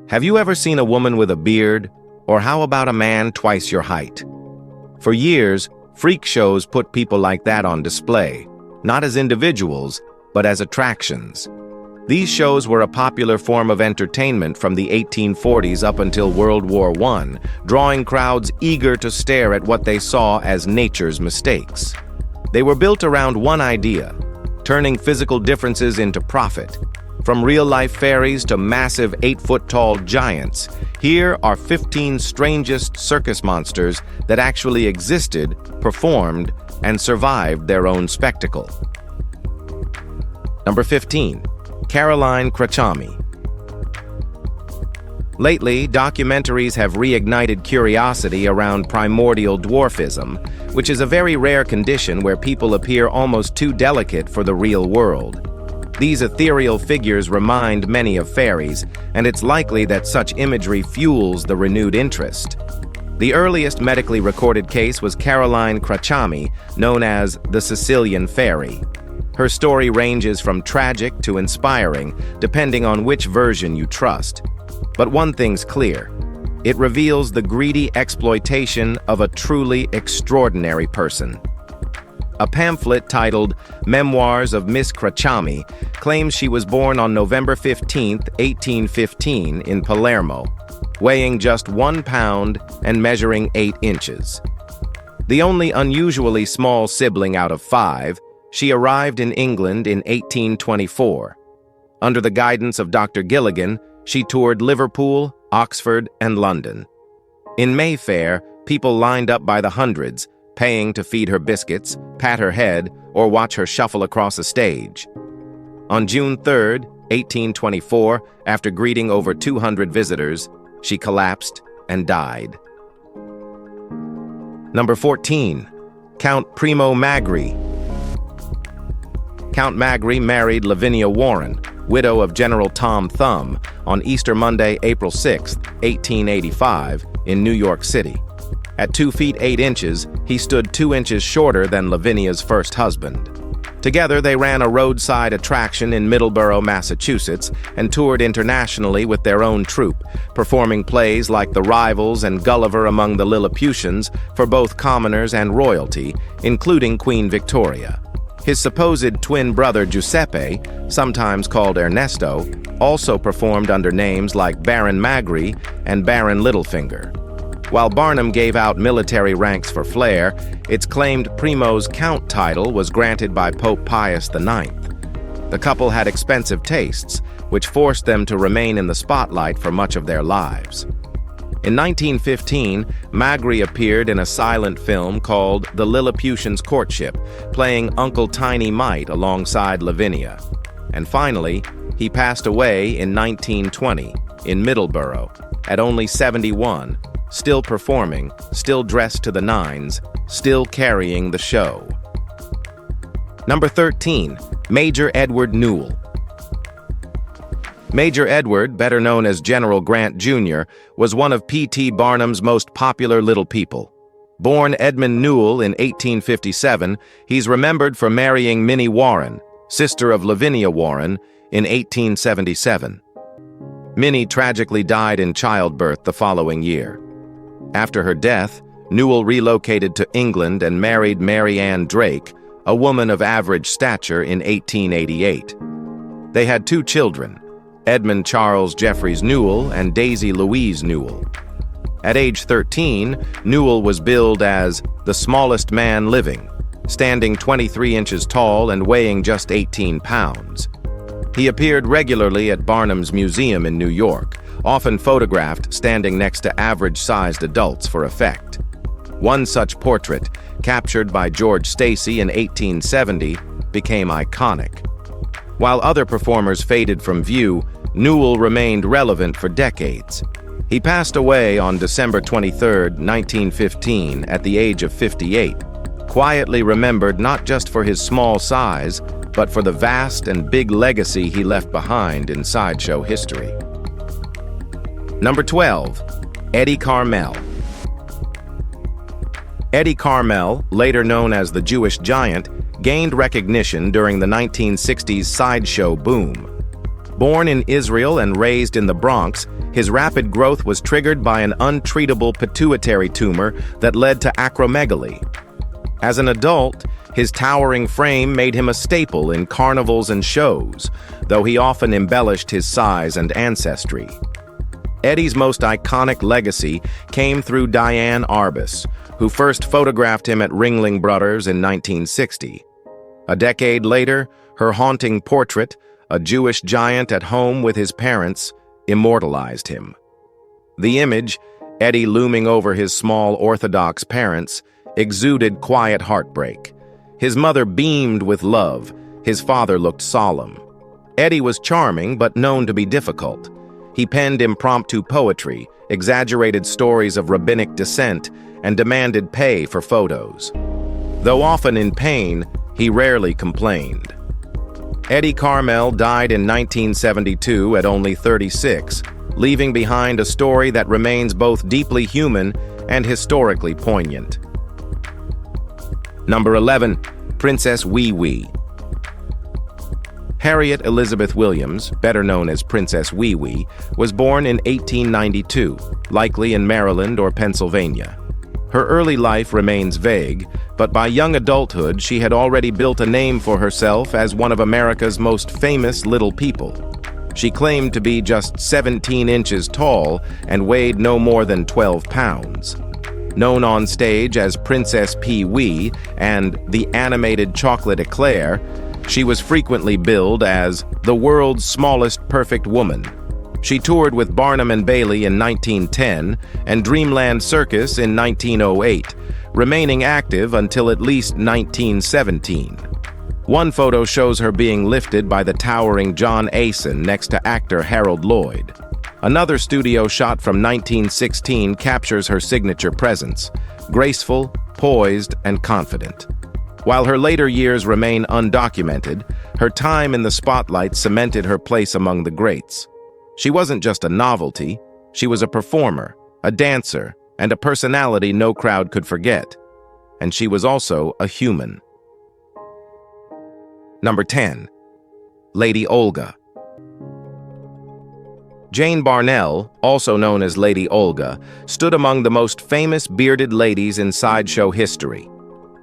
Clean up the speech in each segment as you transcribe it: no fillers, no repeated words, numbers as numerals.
Have you ever seen a woman with a beard? Or how about a man twice your height? For years, freak shows put people like that on display, not as individuals, but as attractions. These shows were a popular form of entertainment from the 1840s up until World War I, drawing crowds eager to stare at what they saw as nature's mistakes. They were built around one idea: turning physical differences into profit. From real-life fairies to massive 8-foot-tall giants, here are 15 strangest circus monsters that actually existed, performed, and survived their own spectacle. Number 15. Caroline Crachami. Lately, documentaries have reignited curiosity around primordial dwarfism, which is a very rare condition where people appear almost too delicate for the real world. These ethereal figures remind many of fairies, and it's likely that such imagery fuels the renewed interest. The earliest medically recorded case was Caroline Crachami, known as the Sicilian Fairy. Her story ranges from tragic to inspiring, depending on which version you trust. But one thing's clear: it reveals the greedy exploitation of a truly extraordinary person. A pamphlet titled Memoirs of Miss Crachami claims she was born on November 15, 1815, in Palermo, weighing just 1 pound and measuring 8 inches. The only unusually small sibling out of 5, she arrived in England in 1824. Under the guidance of Dr. Gilligan, she toured Liverpool, Oxford, and London. In Mayfair, people lined up by the hundreds, paying to feed her biscuits, pat her head, or watch her shuffle across a stage. On June 3, 1824, after greeting over 200 visitors, she collapsed and died. Number 14. Count Primo Magri. Count Magri married Lavinia Warren, widow of General Tom Thumb, on Easter Monday, April 6, 1885, in New York City. At 2 feet 8 inches, he stood 2 inches shorter than Lavinia's first husband. Together, they ran a roadside attraction in Middleborough, Massachusetts, and toured internationally with their own troupe, performing plays like The Rivals and Gulliver Among the Lilliputians for both commoners and royalty, including Queen Victoria. His supposed twin brother Giuseppe, sometimes called Ernesto, also performed under names like Baron Magri and Baron Littlefinger. While Barnum gave out military ranks for flair, it's claimed Primo's count title was granted by Pope Pius IX. The couple had expensive tastes, which forced them to remain in the spotlight for much of their lives. In 1915, Magri appeared in a silent film called The Lilliputian's Courtship, playing Uncle Tiny Mite alongside Lavinia. And finally, he passed away in 1920 in Middleborough at only 71, still performing, still dressed to the nines, still carrying the show. Number 13. Major Edward Newell. Major Edward, better known as General Grant Jr., was one of P.T. Barnum's most popular little people. Born Edmund Newell in 1857, he's remembered for marrying Minnie Warren, sister of Lavinia Warren, in 1877. Minnie tragically died in childbirth the following year. After her death, Newell relocated to England and married Mary Ann Drake, a woman of average stature, in 1888. They had 2 children, Edmund Charles Jeffreys Newell and Daisy Louise Newell. At age 13, Newell was billed as the smallest man living, standing 23 inches tall and weighing just 18 pounds. He appeared regularly at Barnum's Museum in New York, often photographed standing next to average-sized adults for effect. One such portrait, captured by George Stacy in 1870, became iconic. While other performers faded from view, Newell remained relevant for decades. He passed away on December 23, 1915, at the age of 58, quietly remembered not just for his small size, but for the vast and big legacy he left behind in sideshow history. Number 12. Eddie Carmel. Eddie Carmel, later known as the Jewish Giant, gained recognition during the 1960s sideshow boom. Born in Israel and raised in the Bronx, His rapid growth was triggered by an untreatable pituitary tumor that led to acromegaly. As an adult, his towering frame made him a staple in carnivals and shows, though he often embellished his size and ancestry. Eddie's most iconic legacy came through Diane Arbus, who first photographed him at Ringling Brothers in 1960. A decade later, her haunting portrait, a Jewish giant at home with his parents, immortalized him. The image, Eddie looming over his small Orthodox parents, exuded quiet heartbreak. His mother beamed with love. His father looked solemn. Eddie was charming but known to be difficult. He penned impromptu poetry, exaggerated stories of rabbinic descent, and demanded pay for photos. Though often in pain, he rarely complained. Eddie Carmel died in 1972 at only 36, leaving behind a story that remains both deeply human and historically poignant. Number 11. Princess Wee Wee. Harriet Elizabeth Williams, better known as Princess Wee Wee, was born in 1892, likely in Maryland or Pennsylvania. Her early life remains vague, but by young adulthood she had already built a name for herself as one of America's most famous little people. She claimed to be just 17 inches tall and weighed no more than 12 pounds. Known on stage as Princess Pee Wee and the animated chocolate eclair, she was frequently billed as the world's smallest perfect woman. She toured with Barnum and Bailey in 1910 and Dreamland Circus in 1908, remaining active until at least 1917. One photo shows her being lifted by the towering John Asen next to actor Harold Lloyd. Another studio shot from 1916 captures her signature presence, graceful, poised, and confident. While her later years remain undocumented, her time in the spotlight cemented her place among the greats. She wasn't just a novelty, she was a performer, a dancer, and a personality no crowd could forget. And she was also a human. Number 10. Lady Olga. Jane Barnell, also known as Lady Olga, stood among the most famous bearded ladies in sideshow history.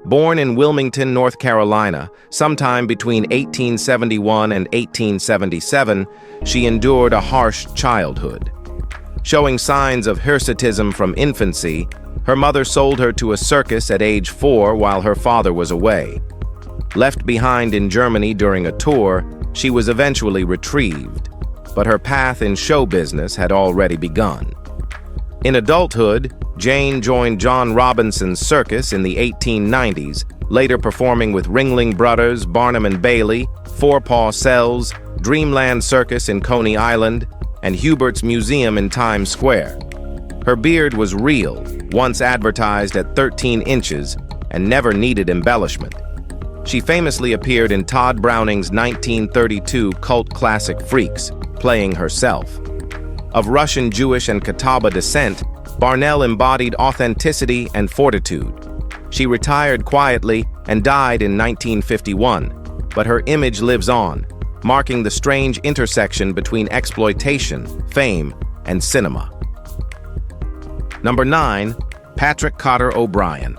Born in Wilmington, North Carolina, sometime between 1871 and 1877, she endured a harsh childhood. Showing signs of hirsutism from infancy, her mother sold her to a circus at age 4 while her father was away. Left behind in Germany during a tour, she was eventually retrieved, but her path in show business had already begun. In adulthood, Jane joined John Robinson's circus in the 1890s, later performing with Ringling Brothers, Barnum and Bailey, Four-Paw Cells, Dreamland Circus in Coney Island, and Hubert's Museum in Times Square. Her beard was real, once advertised at 13 inches, and never needed embellishment. She famously appeared in Todd Browning's 1932 cult classic Freaks, playing herself. Of Russian, Jewish, and Catawba descent, Barnell embodied authenticity and fortitude. She retired quietly and died in 1951, but her image lives on, marking the strange intersection between exploitation, fame, and cinema. Number 9. Patrick Cotter O'Brien.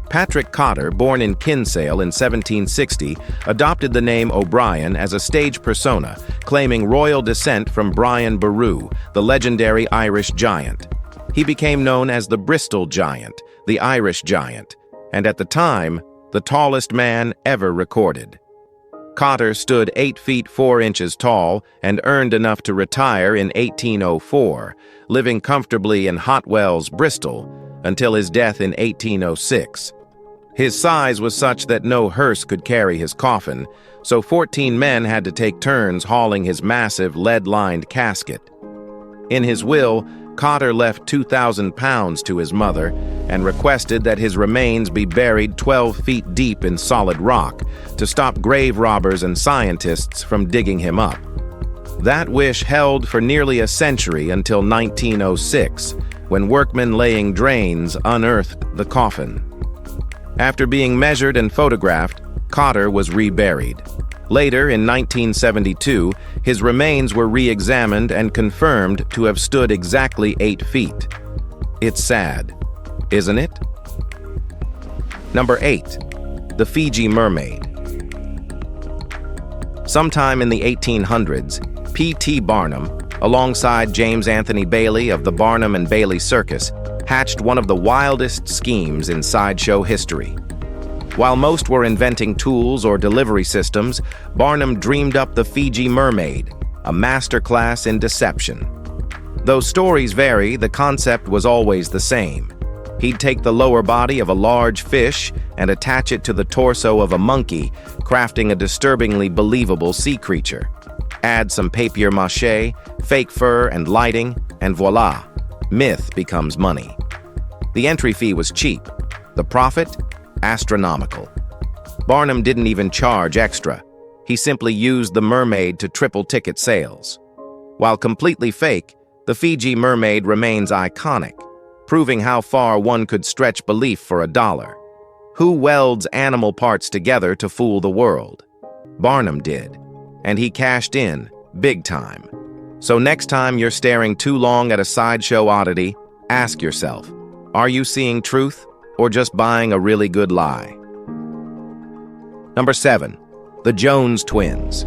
Patrick Cotter, born in Kinsale in 1760, adopted the name O'Brien as a stage persona, claiming royal descent from Brian Boru, the legendary Irish giant. He became known as the Bristol Giant, the Irish Giant, and at the time, the tallest man ever recorded. Cotter stood 8 feet 4 inches tall and earned enough to retire in 1804, living comfortably in Hotwells, Bristol, until his death in 1806. His size was such that no hearse could carry his coffin, so 14 men had to take turns hauling his massive lead-lined casket. In his will, Cotter left 2,000 pounds to his mother and requested that his remains be buried 12 feet deep in solid rock to stop grave robbers and scientists from digging him up. That wish held for nearly a century until 1906, when workmen laying drains unearthed the coffin. After being measured and photographed, Cotter was reburied. Later, in 1972, his remains were re-examined and confirmed to have stood exactly 8 feet. It's sad, isn't it? Number 8. The Fiji Mermaid. Sometime in the 1800s, P.T. Barnum, alongside James Anthony Bailey of the Barnum and Bailey Circus, hatched one of the wildest schemes in sideshow history. While most were inventing tools or delivery systems, Barnum dreamed up the Fiji Mermaid, a masterclass in deception. Though stories vary, the concept was always the same. He'd take the lower body of a large fish and attach it to the torso of a monkey, crafting a disturbingly believable sea creature. Add some papier-mâché, fake fur, and lighting, and voila, myth becomes money. The entry fee was cheap. The profit? Astronomical. Barnum didn't even charge extra. He simply used the mermaid to triple ticket sales. While completely fake, the Fiji Mermaid remains iconic, proving how far one could stretch belief for $1. Who welds animal parts together to fool the world? Barnum did, and he cashed in, big time. So next time you're staring too long at a sideshow oddity, ask yourself, are you seeing truth or just buying a really good lie? Number 7. The Jones Twins.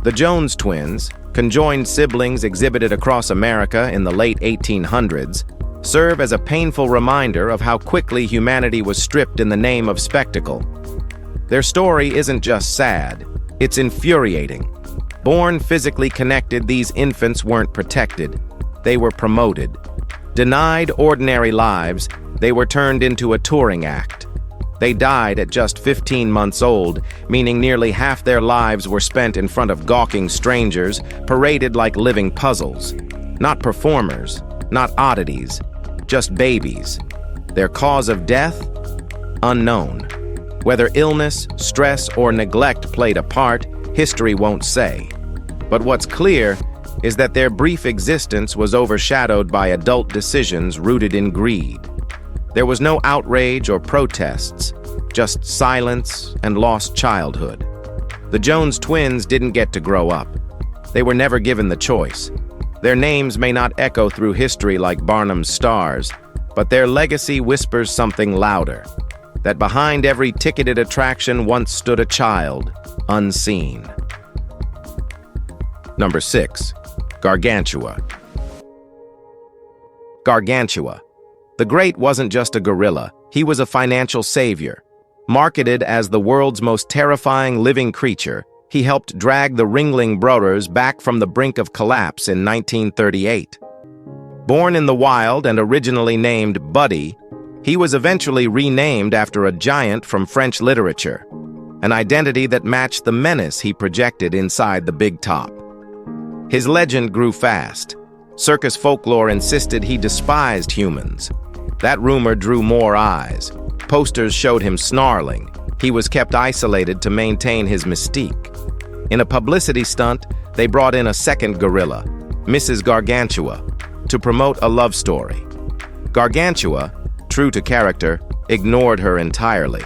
The Jones Twins, conjoined siblings exhibited across America in the late 1800s, serve as a painful reminder of how quickly humanity was stripped in the name of spectacle. Their story isn't just sad, it's infuriating. Born physically connected, these infants weren't protected. They were promoted. Denied ordinary lives, they were turned into a touring act. They died at just 15 months old, meaning nearly half their lives were spent in front of gawking strangers, paraded like living puzzles. Not performers, not oddities, just babies. Their cause of death? Unknown. Whether illness, stress, or neglect played a part, history won't say. But what's clear is that their brief existence was overshadowed by adult decisions rooted in greed. There was no outrage or protests, just silence and lost childhood. The Jones twins didn't get to grow up. They were never given the choice. Their names may not echo through history like Barnum's stars, but their legacy whispers something louder, that behind every ticketed attraction once stood a child, unseen. Number 6. Gargantua. Gargantua. The Great wasn't just a gorilla, he was a financial savior. Marketed as the world's most terrifying living creature, he helped drag the Ringling Brothers back from the brink of collapse in 1938. Born in the wild and originally named Buddy, he was eventually renamed after a giant from French literature, an identity that matched the menace he projected inside the big top. His legend grew fast. Circus folklore insisted he despised humans. That rumor drew more eyes. Posters showed him snarling. He was kept isolated to maintain his mystique. In a publicity stunt, they brought in a second gorilla, Mrs. Gargantua, to promote a love story. Gargantua, true to character, ignored her entirely.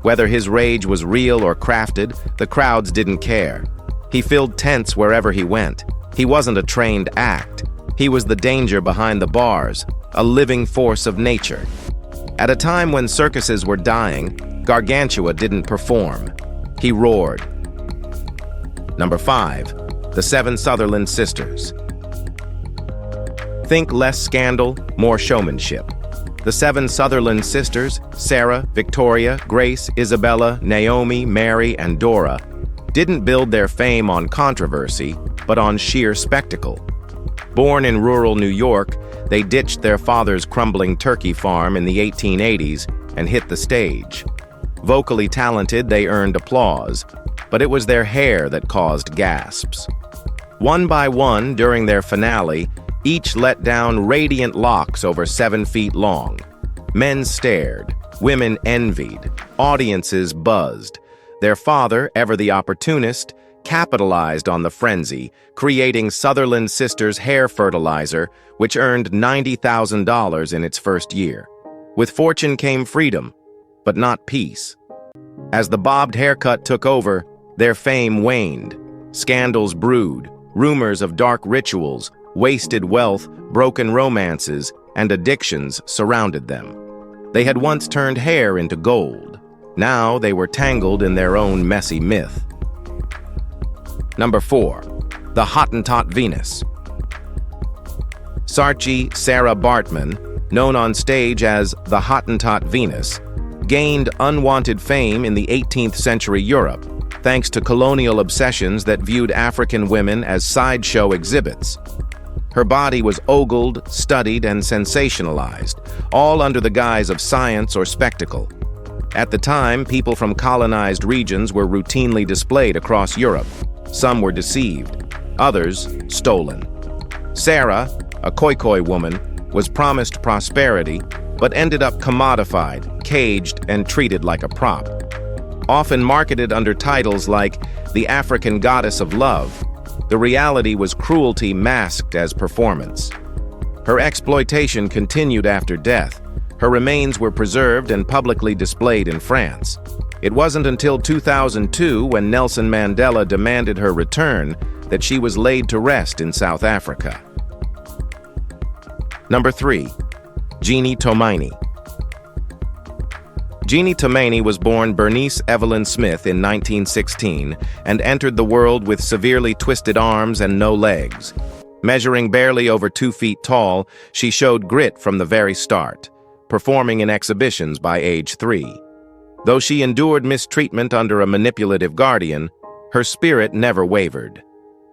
Whether his rage was real or crafted, the crowds didn't care. He filled tents wherever he went. He wasn't a trained act. He was the danger behind the bars, a living force of nature. At a time when circuses were dying, Gargantua didn't perform. He roared. Number 5. The 7 Sutherland Sisters. Think less scandal, more showmanship. The 7 Sutherland sisters, Sarah, Victoria, Grace, Isabella, Naomi, Mary, and Dora, didn't build their fame on controversy, but on sheer spectacle. Born in rural New York, they ditched their father's crumbling turkey farm in the 1880s and hit the stage. Vocally talented, they earned applause, but it was their hair that caused gasps. One by one, during their finale, each let down radiant locks over 7 feet long. Men stared, women envied, audiences buzzed. Their father, ever the opportunist, capitalized on the frenzy, creating Sutherland Sisters hair fertilizer, which earned $90,000 in its first year. With fortune came freedom, but not peace. As the bobbed haircut took over, their fame waned. Scandals brewed, rumors of dark rituals, wasted wealth, broken romances, and addictions surrounded them. They had once turned hair into gold. Now they were tangled in their own messy myth. Number 4. The Hottentot Venus. Saartjie Sarah Baartman, known on stage as the Hottentot Venus, gained unwanted fame in the 18th century Europe, thanks to colonial obsessions that viewed African women as sideshow exhibits. Her body was ogled, studied, and sensationalized, all under the guise of science or spectacle. At the time, people from colonized regions were routinely displayed across Europe. Some were deceived, others stolen. Sarah, a Khoikhoi woman, was promised prosperity, but ended up commodified, caged, and treated like a prop. Often marketed under titles like the African Goddess of Love, the reality was cruelty masked as performance. Her exploitation continued after death. Her remains were preserved and publicly displayed in France. It wasn't until 2002, when Nelson Mandela demanded her return, that she was laid to rest in South Africa. Number 3. Jeannie Tomaini. Jeannie Tomaini was born Bernice Evelyn Smith in 1916 and entered the world with severely twisted arms and no legs. Measuring barely over 2 feet tall, she showed grit from the very start, performing in exhibitions by age 3. Though she endured mistreatment under a manipulative guardian, her spirit never wavered.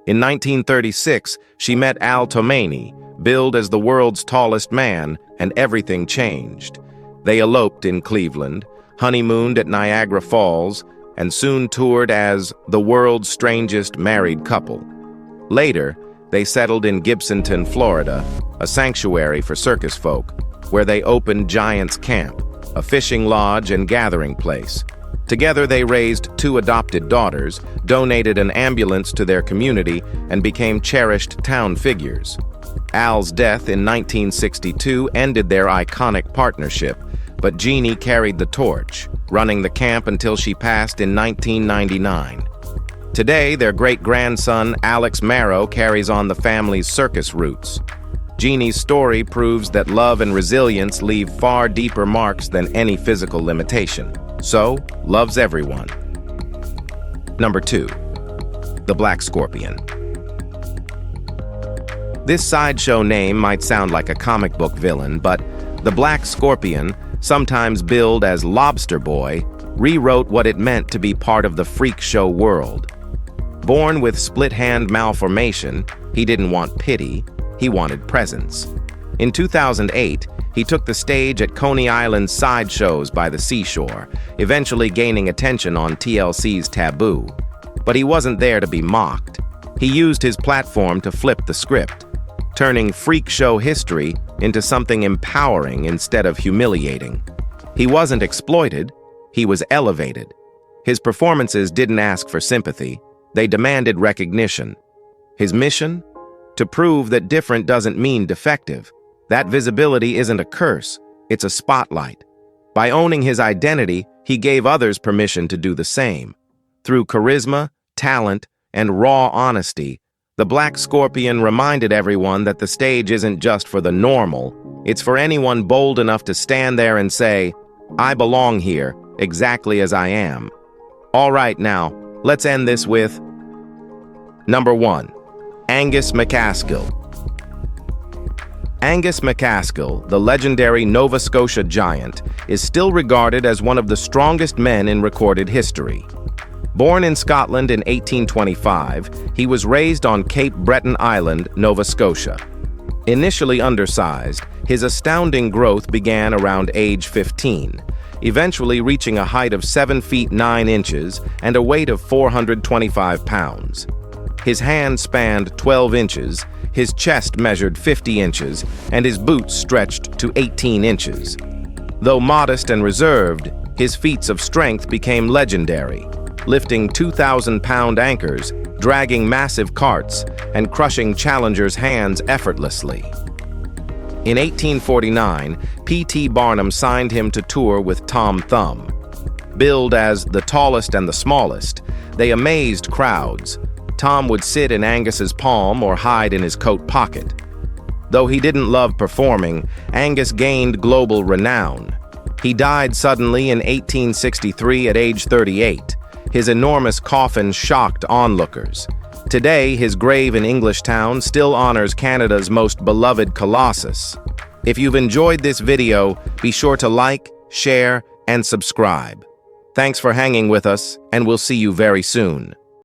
In 1936, she met Al Tomaini, billed as the world's tallest man, and everything changed. They eloped in Cleveland, honeymooned at Niagara Falls, and soon toured as the world's strangest married couple. Later, they settled in Gibsonton, Florida, a sanctuary for circus folk, where they opened Giant's Camp, a fishing lodge and gathering place. Together they raised 2 adopted daughters, donated an ambulance to their community, and became cherished town figures. Al's death in 1962 ended their iconic partnership, but Jeannie carried the torch, running the camp until she passed in 1999. Today, their great-grandson Alex Marrow carries on the family's circus roots. Jeannie's story proves that love and resilience leave far deeper marks than any physical limitation. So, loves everyone. Number 2. The Black Scorpion. This sideshow name might sound like a comic book villain, but the Black Scorpion, sometimes billed as Lobster Boy, rewrote what it meant to be part of the freak show world. Born with split-hand malformation, he didn't want pity, he wanted presence. In 2008, he took the stage at Coney Island's sideshows by the seashore, eventually gaining attention on TLC's Taboo. But he wasn't there to be mocked. He used his platform to flip the script, turning freak show history into something empowering instead of humiliating. He wasn't exploited, he was elevated. His performances didn't ask for sympathy, they demanded recognition. His mission? To prove that different doesn't mean defective. That visibility isn't a curse, it's a spotlight. By owning his identity, he gave others permission to do the same. Through charisma, talent, and raw honesty, the Black Scorpion reminded everyone that the stage isn't just for the normal, it's for anyone bold enough to stand there and say, "I belong here, exactly as I am." All right, now, let's end this with Number 1. Angus MacAskill. Angus MacAskill, the legendary Nova Scotia giant, is still regarded as one of the strongest men in recorded history. Born in Scotland in 1825, he was raised on Cape Breton Island, Nova Scotia. Initially undersized, his astounding growth began around age 15, eventually reaching a height of 7 feet 9 inches and a weight of 425 pounds. His hands spanned 12 inches, his chest measured 50 inches, and his boots stretched to 18 inches. Though modest and reserved, his feats of strength became legendary, lifting 2,000-pound anchors, dragging massive carts, and crushing challengers' hands effortlessly. In 1849, P.T. Barnum signed him to tour with Tom Thumb. billed as the tallest and the smallest, they amazed crowds. Tom would sit in Angus's palm or hide in his coat pocket. Though he didn't love performing, Angus gained global renown. He died suddenly in 1863 at age 38. His enormous coffin shocked onlookers. Today, his grave in Englishtown still honors Canada's most beloved colossus. If you've enjoyed this video, be sure to like, share, and subscribe. Thanks for hanging with us, and we'll see you very soon.